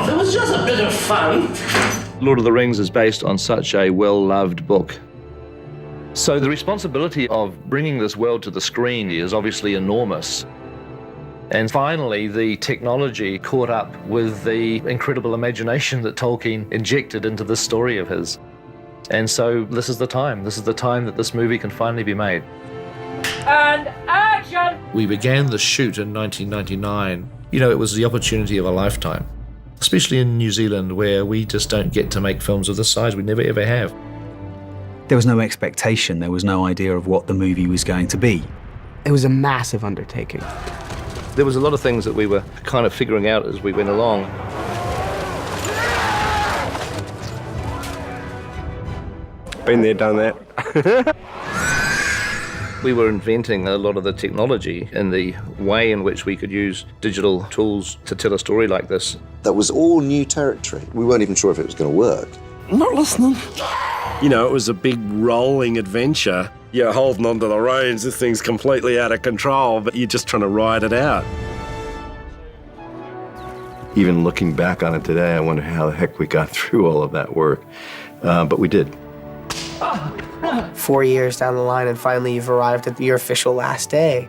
off. It was just a bit of fun. Lord of the Rings is based on such a well-loved book. So the responsibility of bringing this world to the screen is obviously enormous. And finally, the technology caught up with the incredible imagination that Tolkien injected into this story of his. And so this is the time. This is the time that this movie can finally be made. And action! We began the shoot in 1999. You know, it was the opportunity of a lifetime, especially in New Zealand, where we just don't get to make films of this size. We never, ever have. There was no expectation. There was no idea of what the movie was going to be. It was a massive undertaking. There was a lot of things that we were kind of figuring out as we went along. Been there, done that. We were inventing a lot of the technology and the way in which we could use digital tools to tell a story like this. That was all new territory. We weren't even sure if it was going to work. Not listening. You know, it was a big rolling adventure. You're holding onto the reins, this thing's completely out of control, but you're just trying to ride it out. Even looking back on it today, I wonder how the heck we got through all of that work. But we did. 4 years down the line, and finally you've arrived at your official last day.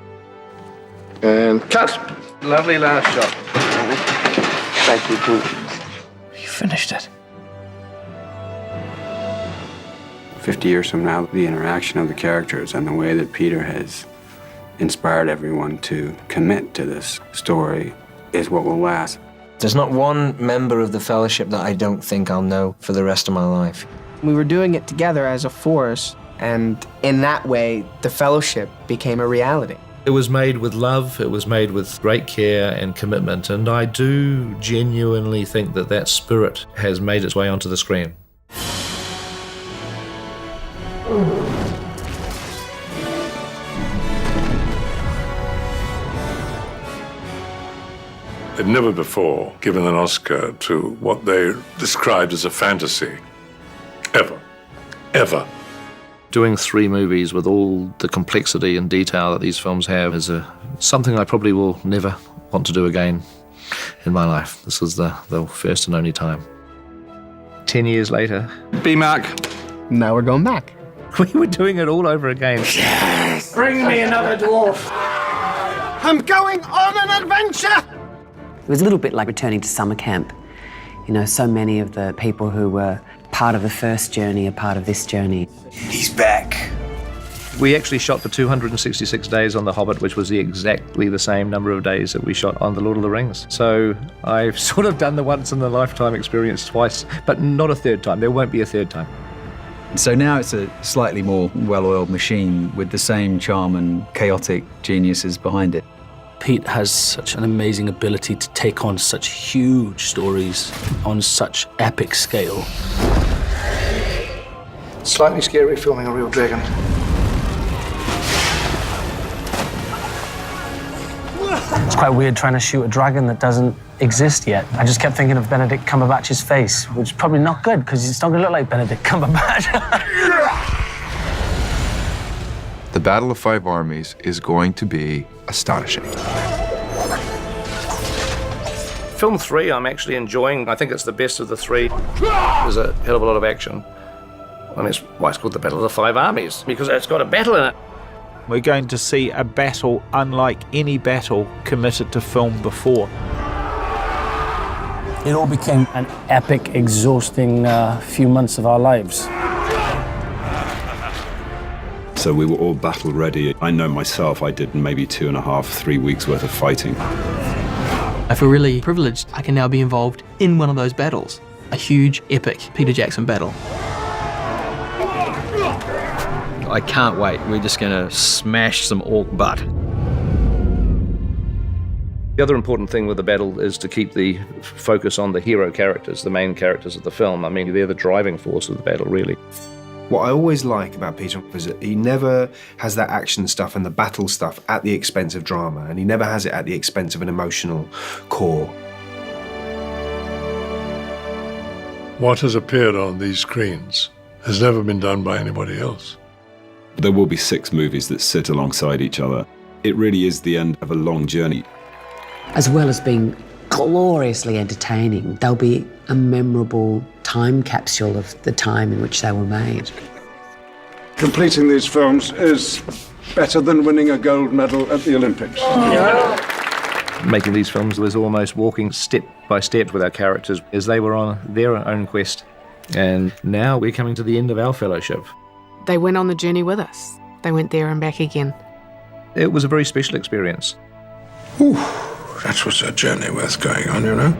And cut. Lovely last shot. Thank you, Pete. You finished it. 50 years from now, the interaction of the characters and the way that Peter has inspired everyone to commit to this story is what will last. There's not one member of the Fellowship that I don't think I'll know for the rest of my life. We were doing it together as a force, and in that way, the Fellowship became a reality. It was made with love, it was made with great care and commitment, and I do genuinely think that that spirit has made its way onto the screen. They'd never before given an Oscar to what they described as a fantasy. Ever. Ever. Doing 3 movies with all the complexity and detail that these films have is something I probably will never want to do again in my life. This is the first and only time. 10 years later. B-Mark. Now we're going back. We were doing it all over again. Yes! Bring me another dwarf. I'm going on an adventure! It was a little bit like returning to summer camp. You know, so many of the people who were part of the first journey are part of this journey. He's back. We actually shot for 266 days on The Hobbit, which was exactly the same number of days that we shot on The Lord of the Rings. So I've sort of done the once-in-a-lifetime experience twice, but not a third time. There won't be a third time. So now it's a slightly more well-oiled machine with the same charm and chaotic geniuses behind it. Pete has such an amazing ability to take on such huge stories on such epic scale. Slightly scary filming a real dragon. It's quite weird trying to shoot a dragon that doesn't exist yet. I just kept thinking of Benedict Cumberbatch's face, which is probably not good because it's not going to look like Benedict Cumberbatch. The Battle of Five Armies is going to be astonishing. Film 3 I'm actually enjoying. I think it's the best of the 3. There's a hell of a lot of action. And it's why it's called the Battle of the Five Armies, because it's got a battle in it. We're going to see a battle unlike any battle committed to film before. It all became an epic, exhausting few months of our lives. So we were all battle ready. I know myself, I did maybe 2.5, 3 weeks worth of fighting. I feel really privileged. I can now be involved in one of those battles. A huge, epic Peter Jackson battle. I can't wait. We're just going to smash some orc butt. The other important thing with the battle is to keep the focus on the hero characters, the main characters of the film. I mean, they're the driving force of the battle, really. What I always like about Peter is that he never has that action stuff and the battle stuff at the expense of drama, and he never has it at the expense of an emotional core. What has appeared on these screens has never been done by anybody else. There will be 6 movies that sit alongside each other. It really is the end of a long journey. As well as being gloriously entertaining. They'll be a memorable time capsule of the time in which they were made. Completing these films is better than winning a gold medal at the Olympics. Making these films was almost walking step by step with our characters as they were on their own quest. And now we're coming to the end of our fellowship. They went on the journey with us. They went there and back again. It was a very special experience. That was a journey worth going on, you know.